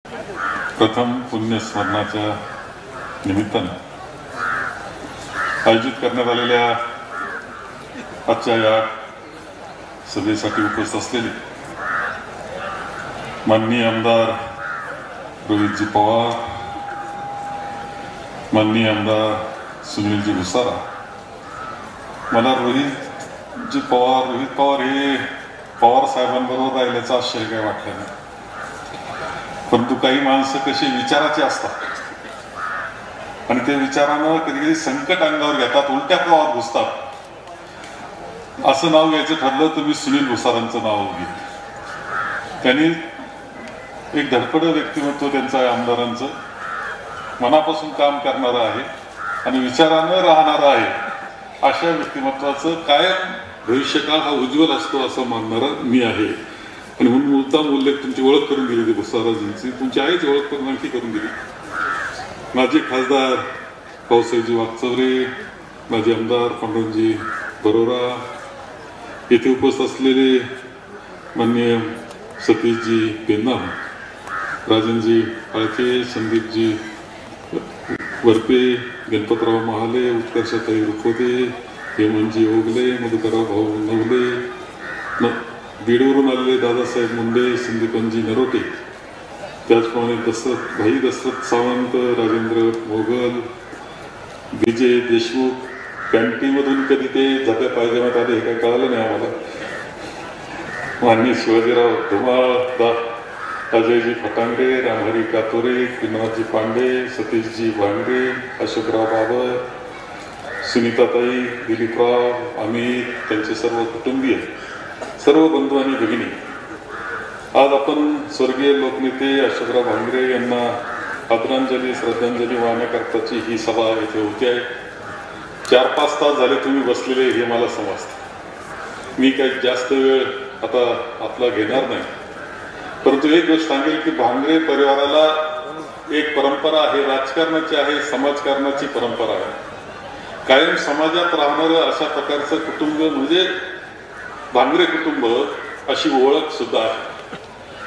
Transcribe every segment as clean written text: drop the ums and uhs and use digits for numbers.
प्रथम पुण्यस्मरणाच्या निमित्ताने आयोजित करण्यात आलेल्या आजच्या या सभेसाठी उपस्थित असलेले माननीय आमदार रोहितजी पवार, माननीय आमदार सुनीलजी भुसारा, मला रोहित पवार हे पवार साहेबांबरोबर राहिल्याचं आश्चर्य काही वाटलं नाही, परंतु काही माणसं कशी विचाराची असतात आणि ते विचारानं कधी कधी संकट अंगावर घेतात, उलट्या प्रवाहात घुसतात. असं नाव घ्यायचं ठरलं तर मी सुनील भुसारांचं नाव घेईन. त्यांनी एक धडपडं व्यक्तिमत्व त्यांचं आहे, आमदारांचं मनापासून काम करणारं आहे आणि विचारानं राहणारं आहे. अशा व्यक्तिमत्वाचं कायम भविष्यकाळ हा उज्ज्वल असतो असं मानणारं मी आहे. आणि म्हणून मुद्दाम उल्लेख तुमची ओळख करून दिली ती भुसाराजींची, तुमची आईची ओळख करून आणखी करून दिली. माजी खासदार भाऊसाहेबजी वागचौरे, माजी आमदार पांडुरंगजी बरोरा, येथे उपस्थित असलेले माननीय सतीशजी पेन्नाम, राजनजी आळके, संदीपजी वरपे, गणपतराव महाले, उत्कर्षताई रुखोते, हेमंतजी ओगले, मधुकरराव भाऊ नवले, बीडवरून आलेले दादासाहेब मुंडे, संदीपनजी नरोटे, त्याचप्रमाणे भाई दशरथ सावंत, राजेंद्र मोगल, विजय देशमुख. कॅन्टीनमधून कधी ते झप्या पायजमात आले हे काय कळालं नाही आम्हाला. माननीय शिवाजीराव धुमाळ, अजयजी फटांगरे, रामहरी कातोरे, विनोदजी पांडे, सतीशजी भांगरे, अशोकराव बाबर, सुनीताताई, दिलीपराव, अमित, त्यांचे सर्व कुटुंबीय, सर्व बंधू आणि भगिनी, आज आपण स्वर्गीय लोकनेते अशोकराव भांगरे यांना आदरांजली श्रद्धांजली वाहण्याकरताची ही सभा येथे होती आहे. 4-5 तास झाले तुम्ही बसलेले हे मला समजतं. मी काही जास्त वेळ आता आपला घेणार नाही, परंतु एक गोष्ट सांगेल की भांगरे परिवाराला एक परंपरा आहे, राजकारणाची आहे, समाजकारणाची परंपरा आहे. कायम समाजात राहणारं अशा प्रकारचं कुटुंब म्हणजे भांगरे कुटुंब अशी ओळख सुद्धा आहे.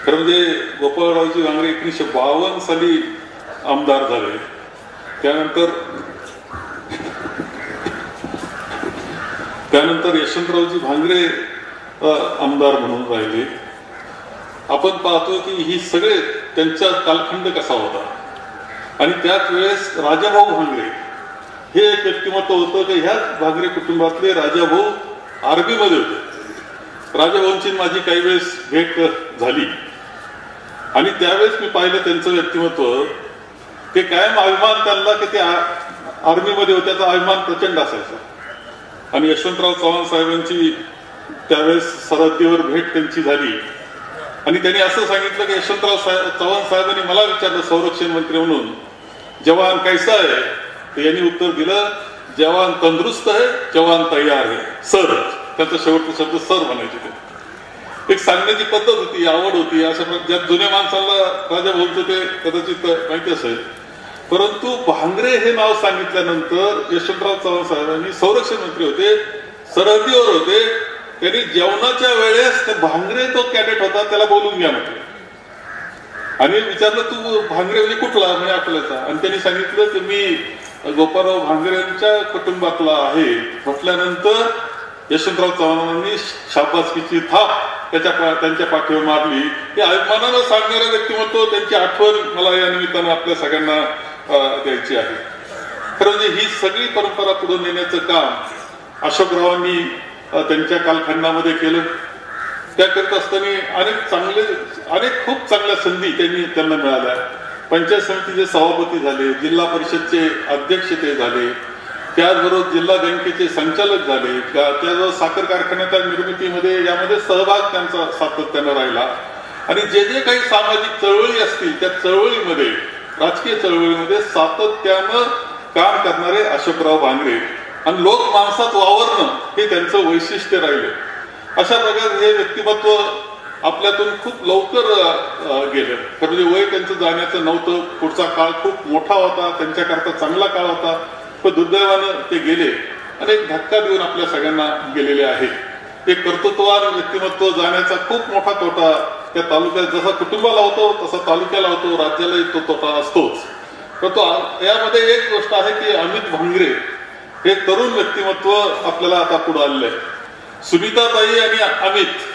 खरं म्हणजे गोपाळरावजी भांगरे 1952 साली आमदार झाले. त्यानंतर यशवंतरावजी भांगरे आमदार म्हणून राहिले. आपण पाहतो की ही सगळे त्यांचा कालखंड कसा होता. आणि त्याच वेळेस राजाभाऊ भांगरे हे एक व्यक्तिमत्व होतं की ह्याच भांगरे कुटुंबातले राजाभाऊ आर्मीमध्ये होते. राजाभाऊंची माझी काही वेळेस भेट झाली आणि त्यावेळेस मी पाहिलं त्यांचं व्यक्तिमत्व. ते कायम अभिमान त्यांना की ते आर्मीमध्ये होते, त्याचा अभिमान प्रचंड असायचा. आणि यशवंतराव चव्हाण साहेबांची त्यावेळेस सरहद्दीवर भेट त्यांची झाली आणि त्यांनी असं सांगितलं की यशवंतराव चव्हाण साहेबांनी मला विचारलं संरक्षण मंत्री म्हणून, जवान कैसा आहे? तर यांनी उत्तर दिलं, जवान तंदुरुस्त आहे, जवान तयार आहे, सर. त्यांचा शेवटचा शब्द सर म्हणायचे. ते एक सांगण्याची पद्धत होती, आवड होती. अशा ज्या जुन्या माणसाला राजा बोलतो ते कदाचित माहिती असेल. परंतु भांगरे हे नाव सांगितल्यानंतर यशवंतराव चव्हाण साहेबांनी संरक्षण मंत्री होते, सरहद्दीवर होते. त्यांनी जेवणाच्या वेळेस ते भांगरे तो कॅडेट होता त्याला बोलून घ्या म्हटलं आणि विचारलं तू भांगरे म्हणजे कुठला? म्हणजे आपल्याचा. आणि त्यांनी सांगितलं की मी गोपाळराव भांगरेंच्या कुटुंबातला आहे. म्हटल्यानंतर यशवंतराव चव्हाणांनी शाबासकीची थाप त्यांच्या पाठीवर मारली. हे अभिमानानं सांगणारं व्यक्तिमत्व, त्यांची आठवण मला या निमित्तानं आपल्या सगळ्यांना द्यायची आहे. खरं म्हणजे ही सगळी परंपरा पुढे नेण्याचं काम अशोकरावांनी त्यांच्या कालखंडामध्ये केलं. त्या करत असताना अनेक खूप चांगल्या संधी त्यांना मिळाल्या. पंचायत समितीचे सभापती झाले, जिल्हा परिषदचे अध्यक्ष ते झाले, त्याचबरोबर जिल्हा बँकेचे संचालक झाले, त्याचबरोबर साखर कारखान्याच्या निर्मितीमध्ये यामध्ये सहभाग त्यांचा सातत्यानं राहिला. आणि जे जे काही सामाजिक चळवळी असतील त्या चळवळीमध्ये, राजकीय चळवळीमध्ये सातत्यानं काम करणारे अशोकराव भांगरे आणि लोक माणसात वावरणं हे त्यांचं वैशिष्ट्य राहिलं. अशा प्रकारे हे व्यक्तिमत्व आपल्यातून खूप लवकर गेले. खरं म्हणजे वय त्यांचं जाण्याचं नव्हतं. पुढचा काळ खूप मोठा होता, त्यांच्याकरता चांगला काळ होता, पण दुर्दैवानं ते गेले आणि एक धक्का देऊन आपल्या सगळ्यांना गेलेले आहे. एक कर्तृत्ववान व्यक्तिमत्व जाण्याचा खूप मोठा तोटा त्या तालुक्यात जसा कुटुंबाला होतो तसा तालुक्याला होतो, राज्याला तो तोटा असतोच. तर तो यामध्ये एक गोष्ट आहे की अमित भांगरे हे तरुण व्यक्तिमत्व आपल्याला आता पुढे आलेलं आहे. सुनीताताई आणि अमित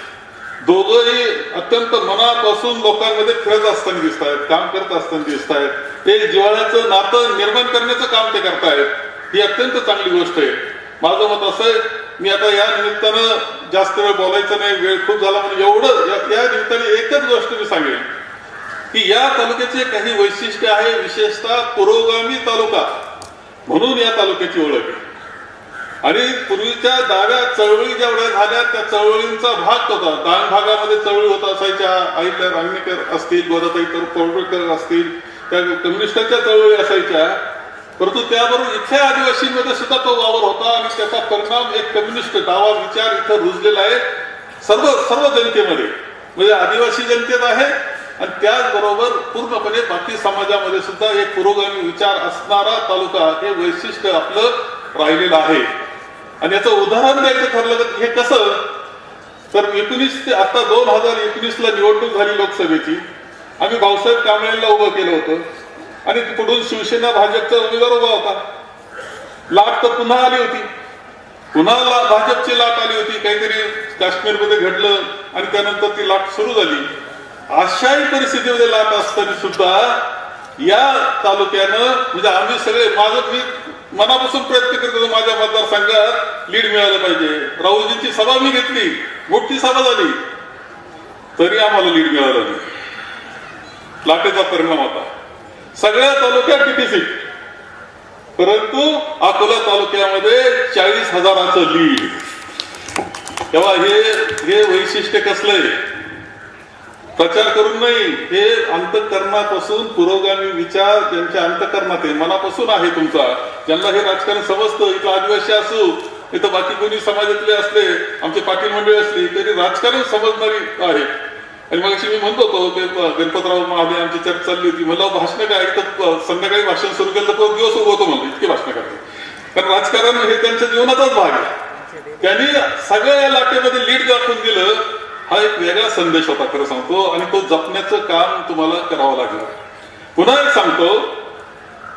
दोघंही अत्यंत मनापासून लोकांमध्ये फिरत असताना दिसत आहेत, काम करत असताना दिसत आहेत. एक जिव्हाळ्याचं नातं निर्माण करण्याचं काम ते करतायत. ही अत्यंत चांगली गोष्ट आहे. माझं मत असं आहे, मी आता या निमित्तानं जास्त वेळ बोलायचं नाही, वेळ खूप झाला म्हणून एवढं या निमित्ताने एकच गोष्ट मी सांगेन की या तालुक्याचे काही वैशिष्ट्य आहे, विशेषतः पुरोगामी तालुका म्हणून या तालुक्याची ओळख आहे. आणि पूर्वीच्या डाव्या चळवळी जेवढ्या झाल्या त्या चळवळींचा भाग होता. डाव्या भागामध्ये चळवळी होत असायच्या, आईतर रांगणेकर असतील, गोदाताई पौळकर असतील, त्या कम्युनिस्टांच्या चळवळी असायच्या. परंतु त्याबरोबर इथे आदिवासींमध्ये सुद्धा तो वावर होता आणि त्याचा परिणाम एक कम्युनिस्ट डावा विचार इथं रुजलेला आहे सर्व जनतेमध्ये, म्हणजे आदिवासी जनतेत आहे आणि त्याचबरोबर पूर्णपणे बाकी समाजामध्ये सुद्धा एक पुरोगामी विचार असणारा तालुका हे वैशिष्ट्य आपलं राहिलेलं आहे. आणि याचं उदाहरण द्यायचं ठरलं तर हे कसं, तर 19 ते आता 2019ला निवडणूक झाली लोकसभेची. आम्ही भाऊसाहेब कांबळेंना उभं केलं होतं आणि पुढून शिवसेना भाजपचा उमेदवार उभा होता. लाट तर पुन्हा आली होती, पुन्हा भाजपची लाट आली होती, काहीतरी काश्मीरमध्ये घडलं आणि त्यानंतर ती लाट सुरू झाली. अशाही परिस्थितीमध्ये लाट असताना सुद्धा या तालुक्यानं म्हणजे आम्ही सगळे मी मनापासून प्रयत्न करत होतो माझ्या मतदारसंघात लीड मिळालं पाहिजे. राहुलजींची सभा मी घेतली, मोठी सभा झाली, तरी आम्हाला लीड मिळालं नाही. लाटेचा परिणाम होता. सगळ्या तालुक्यात टीटीसी, परंतु अकोला तालुक्यामध्ये 40,000चं लीड. तेव्हा हे वैशिष्ट्य कसलंय, प्रचार करून नाही, हे अंतःकरणापासून पुरोगामी विचार ज्यांच्या अंतःकरणात आहे, मनापासून आहे तुमचा, ज्यांना हे राजकारण समजतं, इथं आदिवासी असू, इथं बाकी कोणी समाजातले असले, आमचे पाटील मंडळी असली तरी राजकारण समजणारी आहे. आणि मग मी म्हणतो होतो ते गणपतराव महाले आमची चर्चा चालली होती, मला भाषण काय इथं संध्याकाळी भाषण सुरू केलं तर दिवस उभं होतो म्हणलं, इतके भाषण करतो. कारण राजकारण हे त्यांच्या जीवनाचाच भाग आहे. त्यांनी सगळ्या लाटेमध्ये लीड दाखवून दिलं. हा एक वेगळा संदेश होता खरं सांगतो, आणि तो जपण्याचं काम तुम्हाला करावं लागलं. पुन्हा एक सांगतो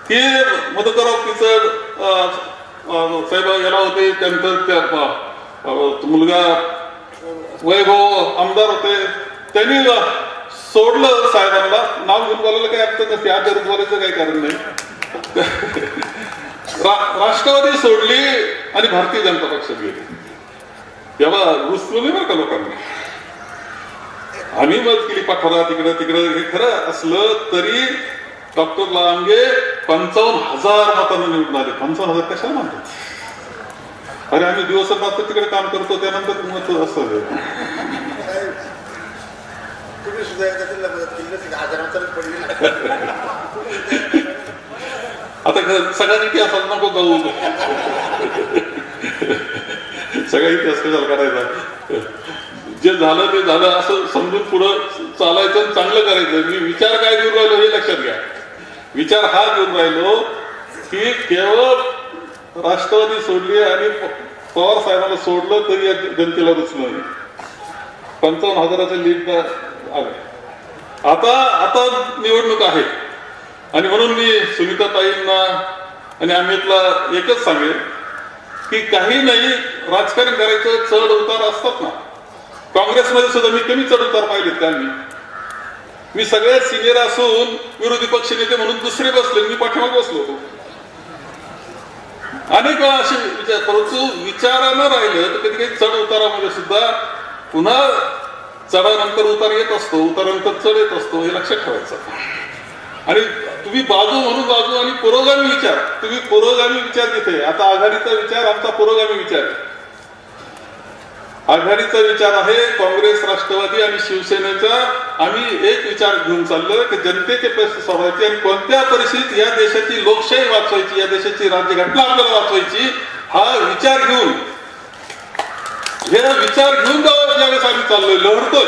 की मधुकरराव पिचड साहेब याला होते, त्यानंतर त्या मुलगा वैभव आमदार होते, त्यांनी सोडलं साहेबांना. नाव घेऊन बोलायला काही अर्थ नसते, आज बोलायचं काही कारण नाही. राष्ट्रवादी सोडली आणि भारतीय जनता पक्षात गेली. तेव्हा रुसलो नाही बरं का लोकांना. आम्ही मत केली पाठवला तिकडं हे खरं असलं तरी डॉक्टर लांगे 55,000 मतांना निवडून आले. 55,000 कशाला म्हणतात? अरे आम्ही दिवसभर तिकडे काम करतो, त्यानंतर मत असं आता सगळ्या इतिहासात नको जाऊ, सगळा इतिहास कशाला करायचा. जे झालं ते झालं असं समजून पुढं चालायचं, चांगलं करायचं. मी विचार काय घेऊन राहिलो हे लक्षात घ्या. विचार हा घेऊन राहिलो की केवळ राष्ट्रवादी सोडली आणि पवार साहेबांना सोडलं तरी या जनतेला रुचलं नाही. 55,000चं लीड आलं. आता निवडणूक आहे आणि म्हणून मी सुनीताताईंना आणि अमितला एकच सांगेन की काही नाही, राजकारण करायचं, चढ उतार असतात ना. काँग्रेसमध्ये सुद्धा मी कमी चढ उतार पाहिलेत त्यांनी. मी सगळ्यात सिनियर असून विरोधी पक्ष नेते म्हणून दुसरे बसले, मी पाठीमागे बसलो होतो. अनेक वेळा असे विचार, परंतु विचारानं राहिलं तर कधी काही चढ उतारामध्ये सुद्धा पुन्हा चढानंतर उतार येत असतो, उतारानंतर चढ येत असतो, हे लक्षात ठेवायचं. आणि तुम्ही बाजू म्हणून बाजू आणि पुरोगामी विचार, तुम्ही पुरोगामी विचार तिथे. आता आघाडीचा विचार आमचा पुरोगामी विचार आहे. आघाडीचा विचार आहे काँग्रेस, राष्ट्रवादी आणि शिवसेनेचा. आम्ही एक विचार घेऊन चाललोय की जनतेचे प्रश्न सोडवायचे आणि कोणत्या परिस्थितीत या देशाची लोकशाही वाचवायची, या देशाची राज्यघटना आपल्याला वाचवायची, हा विचार घेऊन, हे विचार घेऊन जावं ज्यावेळेस आम्ही चाललोय, लढतोय.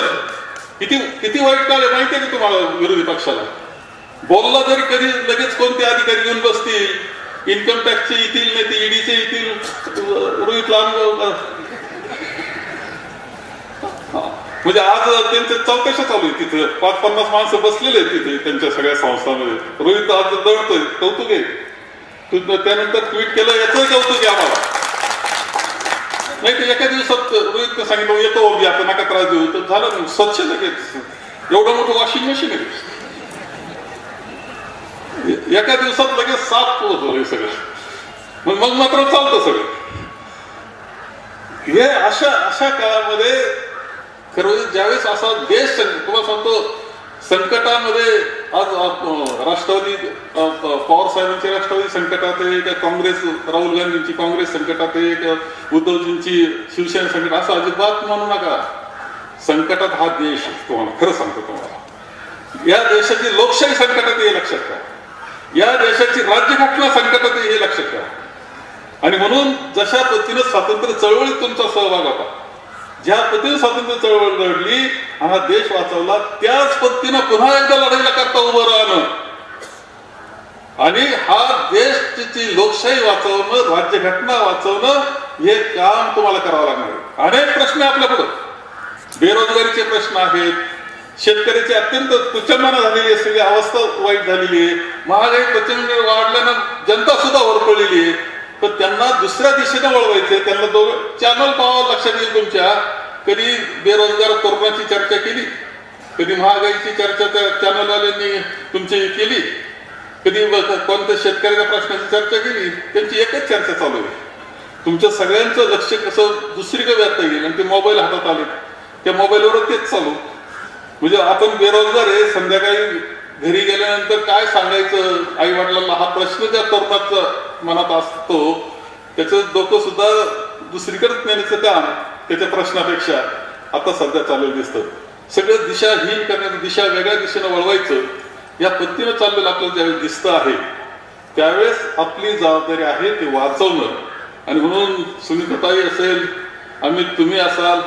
किती वाईट काळ आहे माहितीये का तुम्हाला? विरोधी पक्षाला बोलला तरी कधी लगेच कोणते अधिकारी येऊन बसतील, इन्कम टॅक्सचे येतील, नाही ते ईडीचे येतील, रोहित लांब म्हणजे आज त्यांच्या चौकशा चालू आहे तिथे 50 माणसं बसलेले आहेत तिथे त्यांच्या सगळ्या संस्थांमध्ये. रोहित आज दौडतोय, कौतुक आहे. त्यानंतर ट्विट केलं, याचंही कौतुक आहे आम्हाला. नाही तर एका दिवसात रोहितने सांगितलं येतो बी आता नका त्रास देऊ, तर झालं स्वच्छ लगेच. एवढं मोठं वॉशिंग मशीन आहे, एका दिवसात लगेच साफ होतं हे सगळं. मग मात्र चालतं सगळं. हे अशा काळामध्ये खरं ज्यावेळेस असा देश तुम्हाला सांगतो संकटामध्ये, आज राष्ट्रवादी पवार साहेबांची राष्ट्रवादी संकटात आहे, का काँग्रेस राहुल गांधींची काँग्रेस संकटात आहे, का उद्धवजींची शिवसेना संकट, असं अजिबात म्हणू नका. संकटात हा देश, तुम्हाला खरं सांगतो तुम्हाला, या देशाची लोकशाही संकटात हे लक्षात घ्या, या देशाची राज्यघटना संकटात हे लक्षात घ्या. आणि म्हणून जशा पद्धतीनं स्वातंत्र्य चळवळीत तुमचा सहभाग होता, ज्या पद्धतीने स्वातंत्र्य चळवळ लढली, हा देश वाचवला, त्याच पद्धतीनं पुन्हा एकदा लढाईला करता उभं राहणं आणि हा देशची लोकशाही वाचवणं, राज्यघटना वाचवणं, हे काम तुम्हाला करावं लागणार. अनेक प्रश्न आपल्या पुढे, बेरोजगारीचे प्रश्न आहेत, शेतकऱ्याची अत्यंत तुच्छमाना झालेली आहे, सगळी अवस्था वाईट झालेली आहे, महागाई प्रचंड वाढल्यानं जनता सुद्धा वरपडलेली आहे. तर त्यांना दुसऱ्या दिशेने वळवायचे, त्यांना दोघं चॅनल पाहावं लक्षात येईल तुमच्या. कधी बेरोजगार तरुणाची चर्चा केली, कधी महागाईची चर्चा त्या चॅनलवाल्यांनी तुमची केली, कधी कोणत्या शेतकऱ्याच्या प्रश्नाची चर्चा केली. त्यांची एकच चर्चा चालू आहे. तुमच्या सगळ्यांचं लक्ष कसं दुसरीकडे व्यापता येईल, आणि ते मोबाईल हातात आले, त्या मोबाईलवर तेच चालू. म्हणजे आपण बेरोजगार आहे, संध्याकाळी घरी गेल्यानंतर काय सांगायचं आई वडिलांना, हा प्रश्न ज्या तरुणाचा मनात असतो, त्याचं डोकं सुद्धा दुसरीकडेच नेण्याचं काम त्याच्या प्रश्नापेक्षा आता सध्या चाललेलं दिसतं. सगळं दिशाहीन करण्याचं, दिशा वेगळ्या दिशेनं वळवायचं, या पद्धतीनं चाललेलं आपल्याला ज्यावेळेस दिसतं आहे, त्यावेळेस आपली जबाबदारी आहे ते वाचवणं. आणि म्हणून सुनीताताई असेल, अमित तुम्ही असाल,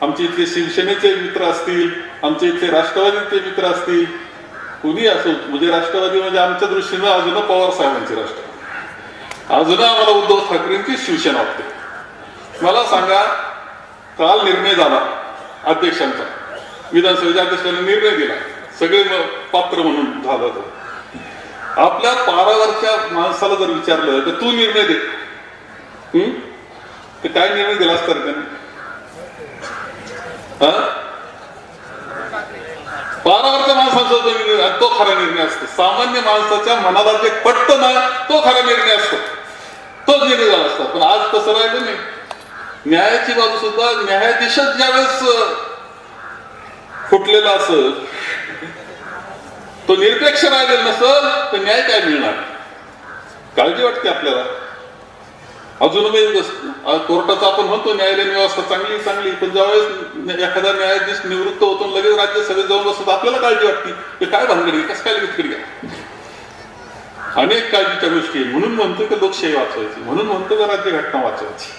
आमचे इथले शिवसेनेचे मित्र असतील, आमचे इथले राष्ट्रवादीचे मित्र असतील, कुणी असो, म्हणजे राष्ट्रवादी म्हणजे आमच्या दृष्टीनं अजून पवार साहेबांची राष्ट्रवादी, अजून आम्हाला उद्धव ठाकरेंची शिवसेना वाटते. मला सांगा, काल निर्णय झाला अध्यक्षांचा, विधानसभेच्या अध्यक्षांनी निर्णय दिला, सगळे पात्र म्हणून झाला. तर आपल्या पारावरच्या माणसाला जर विचारलं तर तू निर्णय दे, तर काय निर्णय दिला असता त्यांनी? पारावरच्या माणसाचा निर्णय, तो खरा निर्णय असतो. सामान्य माणसाच्या मनाला जे पटतं ना, तो खरा निर्णय असतो, तोच निर्णय झाला असतो. पण आज तसं राहिलं नाही. न्यायाची बाजू सुद्धा, न्यायाधीशच ज्यावेळेस फुटलेला असेल, तो निरपेक्ष राहिलेला नसेल, तर न्याय काय मिळणार? काळजी वाटते आपल्याला. अजूनही कोर्टाचा आपण म्हणतो न्यायालयीन व्यवस्था चांगली चांगली, पण ज्यावेळेस एखादा न्यायाधीश निवृत्त होतो लगेच राज्यसभेत जाऊन बसतो, आपल्याला काळजी वाटते की काय भानगडी, कसं काय विस्कडी घ्या. अनेक काळजीच्या गोष्टी. म्हणून म्हणतो की लोकशाही वाचवायची, म्हणून म्हणतो की राज्यघटना वाचवायची.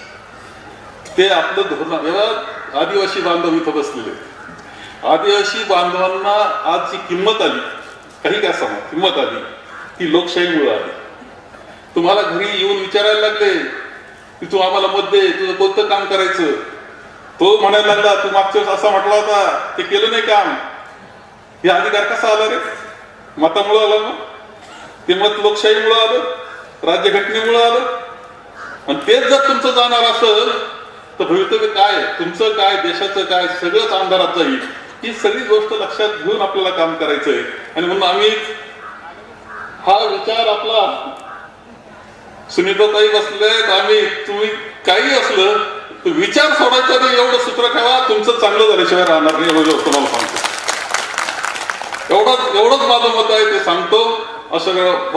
ते आपलं धोरण. एवढा आदिवासी बांधव इथं बसलेले, आदिवासी बांधवांना आज जी किंमत आली, काही काय सांगा किंमत आली, ती लोकशाहीमुळे आली. तुम्हाला घरी येऊन विचारायला लागले की तू आम्हाला मत दे, तुझं कोणतं काम करायचं, तो म्हणायला लागला तू मागच्या वेळेस असा म्हटला होता, ते केलं नाही काम. हे अधिकार कसा आला रे? मतामुळे आला ना. ते मत लोकशाहीमुळे आलं, राज्यघटनेमुळे आलं. आणि तेच जर तुमचं जाणार असेल तर भवितव्य काय, तुमचं काय, देशाचं काय, सगळंच अंधारात जाईल. ही सगळी गोष्ट लक्षात घेऊन आपल्याला काम करायचंय. आणि म्हणून आम्ही हा विचार आपला, सुनीताताई बसले, आम्ही तुम्ही काही असलं तर विचार सोडायचा नाही, एवढं सूत्र ठेवा, तुमचं चांगलं झाल्याशिवाय राहणार नाही. एवढं तुम्हाला सांगतो, एवढंच माझं मत आहे, ते सांगतो. असं